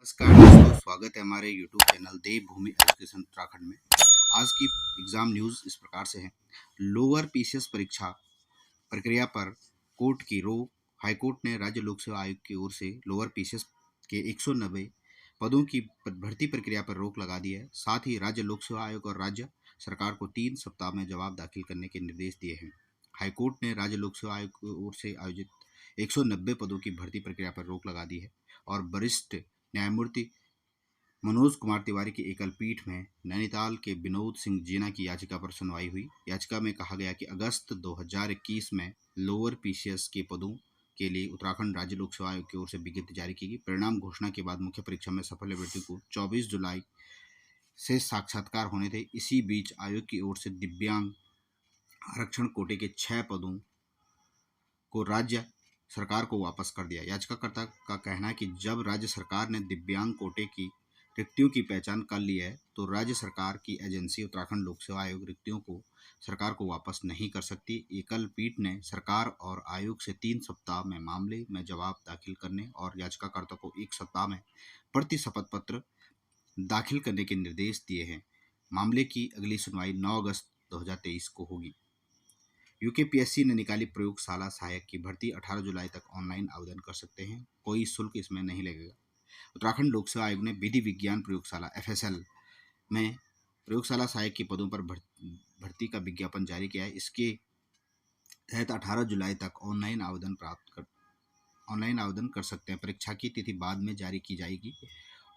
नमस्कार दोस्तों, स्वागत है हमारे YouTube चैनल देवभूमि एजुकेशन उत्तराखंड में। आज की एग्जाम न्यूज़ इस प्रकार से है। लोअर पीसीएस परीक्षा प्रक्रिया पर कोर्ट की रोक। हाईकोर्ट ने राज्य लोक सेवा आयोग की ओर से लोअर पीसीएस के 190 पदों की भर्ती प्रक्रिया पर रोक लगा दी है। साथ ही राज्य लोक सेवा आयोग और राज्य सरकार को 3 सप्ताह में जवाब दाखिल करने के निर्देश दिए हैं। हाईकोर्ट ने राज्य लोक सेवा आयोग की ओर से आयोजित 190 पदों की भर्ती प्रक्रिया पर रोक लगा दी है और वरिष्ठ न्यायमूर्ति मनोज कुमार तिवारी की एकल पीठ में नैनीताल के विनोद सिंह जीना की याचिका पर सुनवाई हुई। याचिका में कहा गया कि अगस्त 2021 में लोअर पीसीएस के पदों के लिए उत्तराखंड राज्य लोक सेवा आयोग की ओर से विज्ञप्ति जारी की गई। परिणाम घोषणा के बाद मुख्य परीक्षा में सफल अभ्यर्थियों को 24 जुलाई से साक्षात्कार होने थे। इसी बीच आयोग की ओर से दिव्यांग आरक्षण कोटे के 6 पदों को राज्य सरकार को वापस कर दिया। याचिकाकर्ता का कहना है कि जब राज्य सरकार ने दिव्यांग कोटे की रिक्तियों की पहचान कर ली है तो राज्य सरकार की एजेंसी उत्तराखंड लोक सेवा आयोग रिक्तियों को सरकार को वापस नहीं कर सकती। एकल पीठ ने सरकार और आयोग से 3 सप्ताह में मामले में जवाब दाखिल करने और याचिकाकर्ता को 1 सप्ताह में प्रति शपथ पत्र दाखिल करने के निर्देश दिए हैं। मामले की अगली सुनवाई 9 अगस्त 2023 को होगी। यूकेपीएससी ने निकाली प्रयोगशाला सहायक की भर्ती। 18 जुलाई तक ऑनलाइन आवेदन कर सकते हैं, कोई शुल्क इसमें नहीं लगेगा। उत्तराखंड लोक सेवा आयोग ने विधि विज्ञान प्रयोगशाला FSL में प्रयोगशाला सहायक के पदों पर भर्ती का विज्ञापन जारी किया है। इसके तहत 18 जुलाई तक ऑनलाइन आवेदन कर सकते हैं। परीक्षा की तिथि बाद में जारी की जाएगी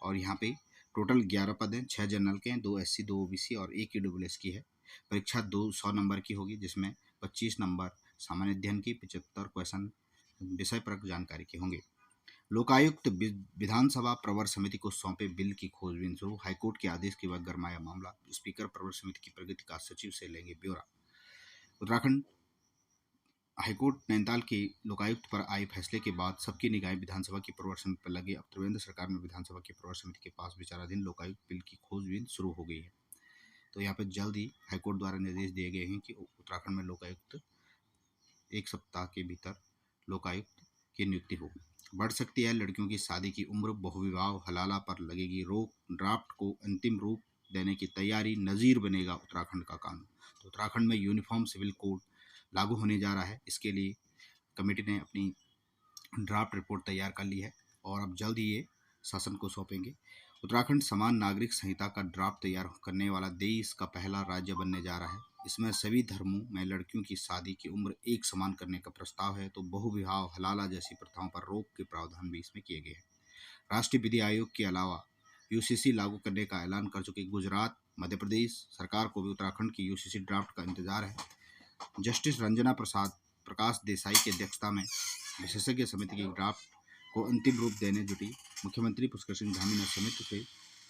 और यहाँ पे टोटल 11 पद हैं। 6 जनरल के हैं, 2 SC 2 OBC और 1 EWS की है। परीक्षा 200 नंबर की होगी, जिसमें 25 नंबर सामान्य अध्ययन की, 75 क्वेश्चन विषय परक जानकारी के होंगे। लोकायुक्त विधानसभा प्रवर समिति को सौंपे बिल की खोजबीन शुरू। हाईकोर्ट के आदेश के बाद गरमाया मामला। स्पीकर प्रवर समिति की प्रगति का सचिव से लेंगे ब्यौरा। उत्तराखंड हाईकोर्ट नैनीताल के लोकायुक्त पर आए फैसले के बाद सबकी निगाहें विधानसभा की प्रवर समिति पर लगी। अब त्रिवेंद्र सरकार में विधानसभा की प्रवर समिति के पास विचाराधीन लोकायुक्त बिल की खोजबीन शुरू हो गई है। तो यहाँ पर जल्द ही हाईकोर्ट द्वारा निर्देश दिए गए हैं कि उत्तराखंड में लोकायुक्त 1 सप्ताह के भीतर लोकायुक्त की नियुक्ति होगी। बढ़ सकती है लड़कियों की शादी की उम्र। बहुविवाह हलाला पर लगेगी रोक। ड्राफ्ट को अंतिम रूप देने की तैयारी। नज़ीर बनेगा उत्तराखंड का कानून। तो उत्तराखंड में यूनिफॉर्म सिविल कोड लागू होने जा रहा है। इसके लिए कमेटी ने अपनी ड्राफ्ट रिपोर्ट तैयार कर ली है और अब जल्द ही ये शासन को सौंपेंगे। उत्तराखंड समान नागरिक संहिता का ड्राफ्ट तैयार करने वाला देश का पहला राज्य बनने जा रहा है। इसमें सभी धर्मों में लड़कियों की शादी की उम्र एक समान करने का प्रस्ताव है। तो बहुविवाह हलाला जैसी प्रथाओं पर रोक के प्रावधान भी इसमें किए गए हैं। राष्ट्रीय विधि आयोग के अलावा UCC लागू करने का ऐलान कर चुके गुजरात, मध्य प्रदेश सरकार को भी उत्तराखंड की UCC ड्राफ्ट का इंतजार है। जस्टिस रंजना प्रकाश देसाई की अध्यक्षता में विशेषज्ञ समिति की ड्राफ्ट को अंतिम रूप देने जुटी। मुख्यमंत्री पुष्कर सिंह धामी ने समिति से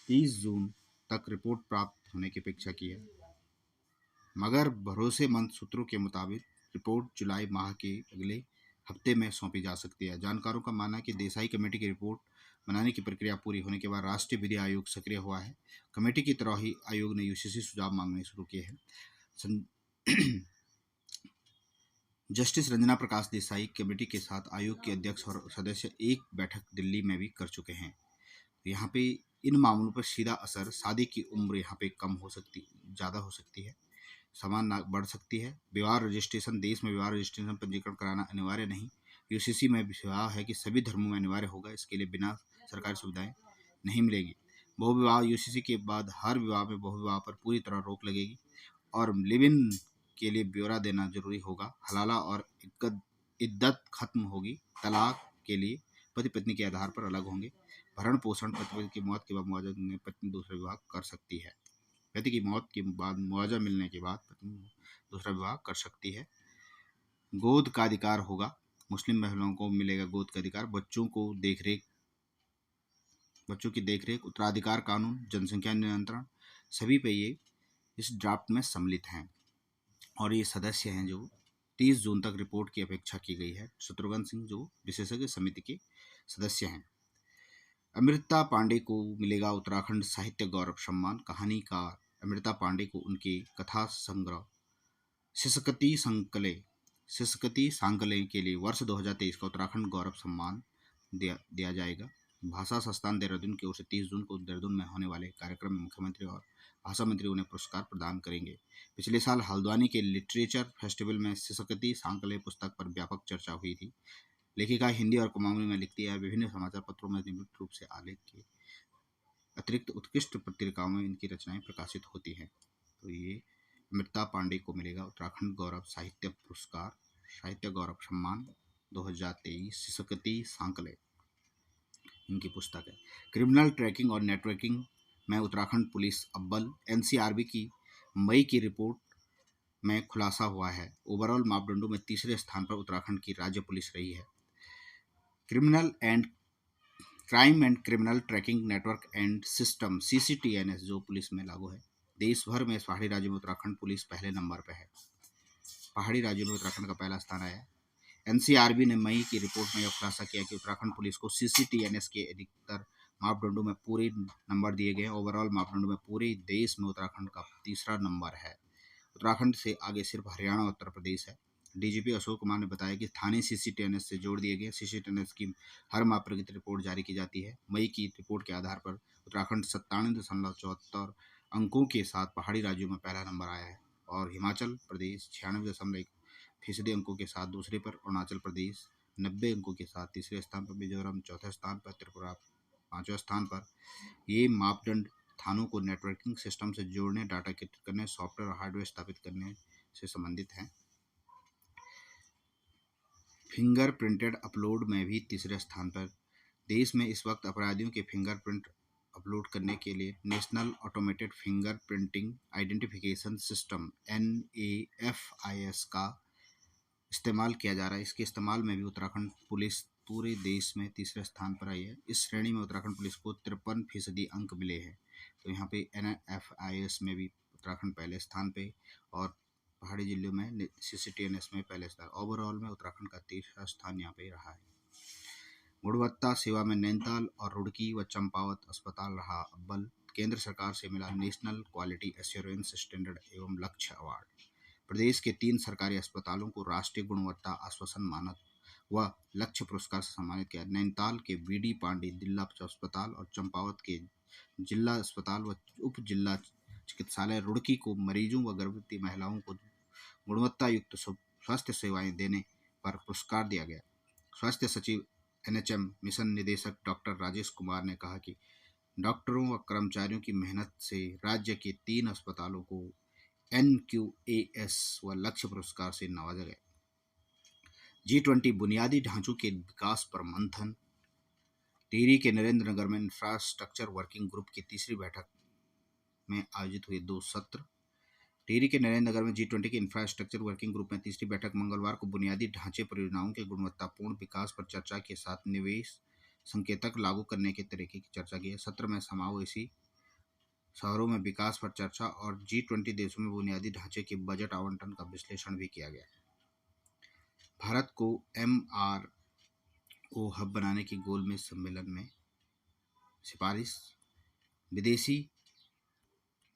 30 जून तक रिपोर्ट प्राप्त होने की अपेक्षा की है, मगर भरोसेमंद सूत्रों के मुताबिक रिपोर्ट जुलाई माह के अगले हफ्ते में सौंपी जा सकती है। जानकारों का मानना है कि देसाई कमेटी की रिपोर्ट बनाने की प्रक्रिया पूरी होने के बाद राष्ट्रीय विधि आयोग सक्रिय हुआ है। कमेटी की तरह ही आयोग ने UCC सुझाव मांगने शुरू किए हैं। जस्टिस रंजना प्रकाश देसाई कमेटी के साथ आयोग के अध्यक्ष और सदस्य एक बैठक दिल्ली में भी कर चुके हैं। यहाँ पे इन मामलों पर सीधा असर शादी की उम्र यहाँ पे कम हो सकती, ज़्यादा हो सकती है, समान बढ़ सकती है। विवाह रजिस्ट्रेशन, देश में विवाह रजिस्ट्रेशन पंजीकरण कराना अनिवार्य नहीं। UCC में विवाह है कि सभी धर्मों में अनिवार्य होगा। इसके लिए बिना सरकारी सुविधाएं नहीं मिलेगी। बहुविवाह UCC के बाद हर विवाह में बहुविवाह पर पूरी तरह रोक लगेगी और लिव इन के लिए ब्यौरा देना जरूरी होगा। हलाला और इद्दत खत्म होगी। तलाक के लिए पति पत्नी के आधार पर अलग होंगे। भरण पोषण, पति की मौत के बाद मुआवजा में पत्नी दूसरा विवाह कर सकती है। पति की मौत के बाद मुआवजा मिलने के बाद पत्नी दूसरा विवाह कर सकती है। गोद का अधिकार होगा। मुस्लिम महिलाओं को मिलेगा गोद का अधिकार। बच्चों की देखरेख, उत्तराधिकार कानून, जनसंख्या नियंत्रण, सभी पे ये इस ड्राफ्ट में सम्मिलित हैं और ये सदस्य हैं जो 30 जून तक रिपोर्ट की अपेक्षा की गई है। शत्रुघ्न सिंह जो विशेषज्ञ समिति के सदस्य हैं। अमृता पांडे को मिलेगा उत्तराखंड साहित्य गौरव सम्मान। कहानीकार अमृता पांडे को उनके कथा संग्रह सिसकती सांकले के लिए वर्ष 2023 का उत्तराखंड गौरव सम्मान दिया जाएगा। भाषा संस्थान देहरादून की ओर से 30 जून को देहरादून में होने वाले कार्यक्रम में मुख्यमंत्री और भाषा मंत्री उन्हें पुरस्कार प्रदान करेंगे। पिछले साल हल्द्वानी के लिटरेचर फेस्टिवल में सिसकती सांकले पुस्तक पर व्यापक चर्चा हुई थी। लेखिका हिंदी और कुमाऊनी में लिखती है। विभिन्न समाचार पत्रों में नियमित रूप से आलेख के अतिरिक्त उत्कृष्ट पत्रिकाओं में इनकी रचनाएं प्रकाशित होती हैं। तो ये अमृता पांडे को मिलेगा उत्तराखंड गौरव साहित्य पुरस्कार, साहित्य गौरव सम्मान 2023, सिसकती सांकले इनकी पुस्तक है। क्रिमिनल ट्रैकिंग और नेटवर्किंग में उत्तराखंड पुलिस अव्वल, एनसीआरबी की मई की रिपोर्ट में खुलासा हुआ है। ओवरऑल मापदंडों में तीसरे स्थान पर उत्तराखंड की राज्य पुलिस रही है। Crime and criminal tracking network and system CCTNS जो पुलिस में लागू है। देश भर में पहाड़ी राज्यों में उत्तराखंड पुलिस पहले नंबर पर है। पहाड़ी राज्यों में उत्तराखंड का पहला स्थान आया है। एनसीआरबी ने मई की रिपोर्ट में यह खुलासा किया कि उत्तराखंड पुलिस को सीसीटीएनएस के अधिकतर मापदंडों में पूरे नंबर दिए गए हैं। ओवरऑल मापदंडों में पूरे देश में उत्तराखंड का तीसरा नंबर है। उत्तराखंड से आगे सिर्फ हरियाणा और उत्तर प्रदेश है। डीजीपी अशोक कुमार ने बताया कि स्थानीय सीसीटीएनएस से जोड़ दिए गए। सीसीटीएनएस की हर माह प्रगति रिपोर्ट जारी की जाती है। मई की रिपोर्ट के आधार पर उत्तराखंड 97.74 अंकों के साथ पहाड़ी राज्यों में पहला नंबर आया है और हिमाचल प्रदेश 96.1% अंकों के साथ दूसरे पर, अरुणाचल प्रदेश 90 अंकों के साथ तीसरे स्थान पर, मिजोरम चौथे स्थान पर, त्रिपुरा पांचवें स्थान पर। ये मापदंड थानों को नेटवर्किंग सिस्टम से जोड़ने, डाटा एकत्रित करने, सॉफ्टवेयर और हार्डवेयर स्थापित करने से संबंधित हैं। फिंगर प्रिंटेड अपलोड में भी तीसरे स्थान पर। देश में इस वक्त अपराधियों के फिंगरप्रिंट अपलोड करने के लिए national automated finger printing identification system NAFIS का इस्तेमाल किया जा रहा है। इसके इस्तेमाल में भी उत्तराखंड पुलिस पूरे देश में तीसरे स्थान पर आई है। इस श्रेणी में उत्तराखंड पुलिस को 53% अंक मिले हैं। तो यहाँ पे NAFIS में भी उत्तराखंड पहले स्थान पे और पहाड़ी जिलों में सीसीटीएनएस में पहले स्थान। ओवरऑल में उत्तराखंड का तीसरा स्थान यहाँ पे रहा है। गुणवत्ता सेवा में नैनीताल और रुड़की व चंपावत अस्पताल रहा अव्वल। केंद्र सरकार से मिला नेशनल क्वालिटी एश्योरेंस स्टैंडर्ड एवं लक्ष्य अवार्ड। प्रदेश के 3 सरकारी अस्पतालों को राष्ट्रीय गुणवत्ता आश्वासन मानक व लक्ष्य पुरस्कार से सम्मानित किया। नैनीताल के BD पांडे जिला अस्पताल और चंपावत के जिला अस्पताल व उप जिला चिकित्सालय रुड़की को मरीजों व गर्भवती महिलाओं को गुणवत्ता युक्त स्वास्थ्य सेवाएं देने पर पुरस्कार दिया गया। स्वास्थ्य सचिव NHM मिशन निदेशक डॉक्टर राजेश कुमार ने कहा कि डॉक्टरों व कर्मचारियों की मेहनत से राज्य के 3 अस्पतालों को NQAS व लक्ष्य पुरस्कार से नवाजा गया। G20 बुनियादी ढांचों के विकास पर मंथन। टिहरी के नरेंद्र नगर में इंफ्रास्ट्रक्चर वर्किंग ग्रुप की तीसरी बैठक में आयोजित हुए 2 सत्र। टिहरी के नरेंद्र नगर में G20 के इंफ्रास्ट्रक्चर वर्किंग ग्रुप में तीसरी बैठक मंगलवार को बुनियादी ढांचे परियोजनाओं के गुणवत्तापूर्ण विकास पर चर्चा के साथ निवेश संकेतक लागू करने के तरीके की चर्चा की है। सत्र में समावेशी शहरों में विकास पर चर्चा और G20 देशों में बुनियादी ढांचे के बजट आवंटन का विश्लेषण भी किया गया। भारत को MRO हब बनाने की गोलमेज सम्मेलन में सिफारिश। विदेशी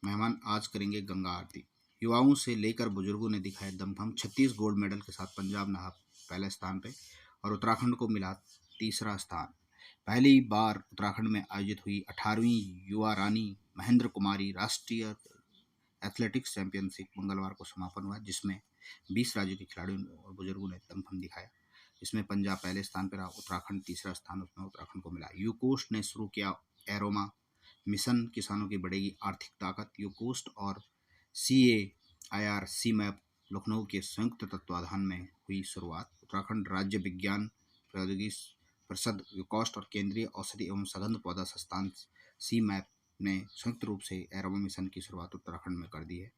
मेहमान आज करेंगे गंगा आरती। युवाओं से लेकर बुजुर्गों ने दिखाया दमखम। 36 गोल्ड मेडल के साथ पंजाब रहा पहले स्थान पे और उत्तराखंड को मिला तीसरा स्थान। पहली बार उत्तराखंड में आयोजित हुई 18वीं युवा रानी महेंद्र कुमारी राष्ट्रीय एथलेटिक्स चैंपियनशिप मंगलवार को समापन हुआ, जिसमें 20 राज्यों के खिलाड़ियों और बुजुर्गों ने दमखम दिखाया। इसमें पंजाब पहले स्थान पर रहा, उत्तराखंड तीसरा स्थान उसमें उत्तराखंड को मिला। यूकोस्ट ने शुरू किया एरोमा मिशन, किसानों की बढ़ेगी आर्थिक ताकत। यूकोस्ट और CAIR CMAP लखनऊ के संयुक्त तत्वाधान में हुई शुरुआत। उत्तराखंड राज्य विज्ञान प्रौद्योगिकी परिषद यूकोस्ट और केंद्रीय औषधि एवं सघन पौधा संस्थान CMAP ने संयुक्त रूप से एरोमा मिशन की शुरुआत उत्तराखंड में कर दी है।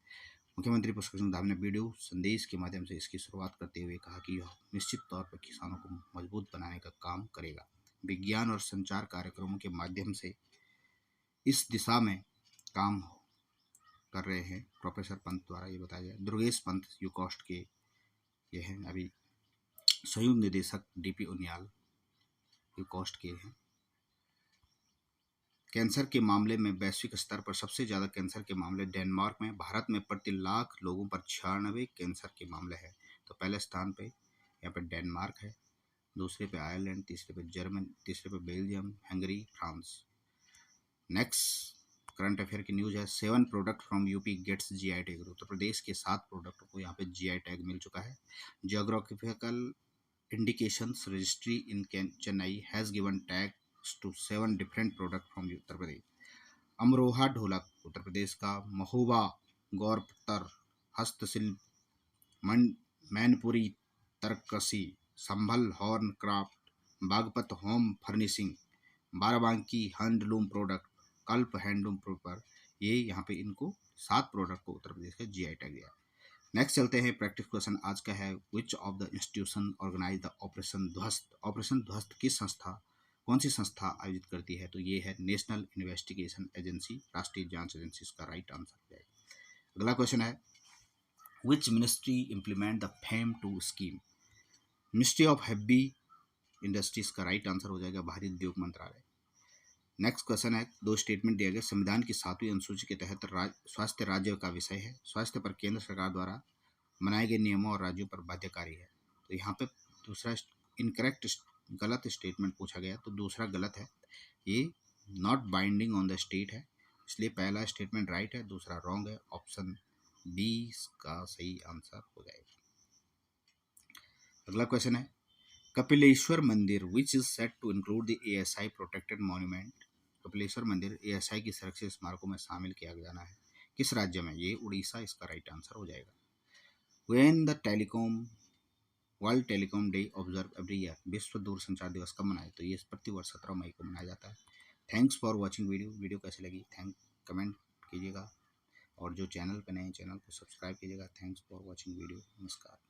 मुख्यमंत्री पुष्कर सिंह धामी ने वीडियो संदेश के माध्यम से इसकी शुरुआत करते हुए कहा कि यह निश्चित तौर पर किसानों को मजबूत बनाने का काम करेगा। विज्ञान और संचार कार्यक्रमों के माध्यम से इस दिशा में काम कर रहे हैं प्रोफेसर पंत द्वारा ये बताया गया। दुर्गेश पंत यूकोस्ट के ये हैं अभी संयुक्त निदेशक DP उनियाल यूकोस्ट के हैं। कैंसर के मामले में वैश्विक स्तर पर सबसे ज़्यादा कैंसर के मामले डेनमार्क में। भारत में प्रति लाख लोगों पर 96 कैंसर के मामले हैं। तो पहले स्थान पे यहाँ पर डेनमार्क है, दूसरे पे आयरलैंड, तीसरे पे जर्मनी, तीसरे पे Belgium, Hungary, France. Next current affair की न्यूज है, 7 product from UP gets GI tag. Uttar Pradesh के 7 प्रोडक्ट को यहाँ पे जीआई टैग मिल चुका है। Geographical indications registry in Chennai has given tags to 7 different products from Uttar Pradesh. Amroha ढोलक उत्तर प्रदेश का, महोबा गौरपत्तर हस्तशिल्प, मैनपुरी तरकसी, Sambhal horn craft, Baghpat home furnishing, Barabanki handloom product, कल्प हैंडलूम पेपर। ये यहाँ पे इनको 7 प्रोडक्ट को उत्तर प्रदेश का जीआई टैग दिया। नेक्स्ट चलते हैं, प्रैक्टिस क्वेश्चन आज का है, which of the institution organise the operation Dhvast. Operation Dhvast किस संस्था, कौन सी संस्था आयोजित करती है? तो ये है नेशनल इन्वेस्टिगेशन एजेंसी, राष्ट्रीय जांच एजेंसी इसका राइट आंसर है। अगला क्वेश्चन है, which ministry implement the FAME two scheme. Ministry of heavy industries का राइट आंसर हो जाएगा भारतीय उद्योग मंत्रालय। नेक्स्ट क्वेश्चन है, 2 स्टेटमेंट दिया गया, संविधान की 7वीं अनुसूची के तहत स्वास्थ्य राज्य का विषय है, स्वास्थ्य पर केंद्र सरकार द्वारा बनाए गए नियमों और राज्यों पर बाध्यकारी है। तो यहाँ पे दूसरा इनकरेक्ट गलत स्टेटमेंट पूछा गया, तो दूसरा गलत है, ये not binding on the state है, इसलिए पहला स्टेटमेंट राइट है, दूसरा रॉन्ग है, ऑप्शन बी का सही आंसर हो जाएगा। अगला क्वेश्चन है, Kapileswar Mandir which is set to include the ASI protected monument. Kapileswar Mandir ASI की सुरक्षित स्मारकों में शामिल किया जाना है, किस राज्य में? ये उड़ीसा इसका राइट आंसर हो जाएगा। When the world telecom day observe every year, विश्व दूरसंचार दिवस कब मनाए? तो ये प्रतिवर्ष 17 मई को मनाया जाता है। थैंक्स फॉर वॉचिंग वीडियो कैसी लगी कमेंट कीजिएगा, और जो चैनल पर नए चैनल को सब्सक्राइब कीजिएगा। थैंक्स फॉर वॉचिंग वीडियो, नमस्कार।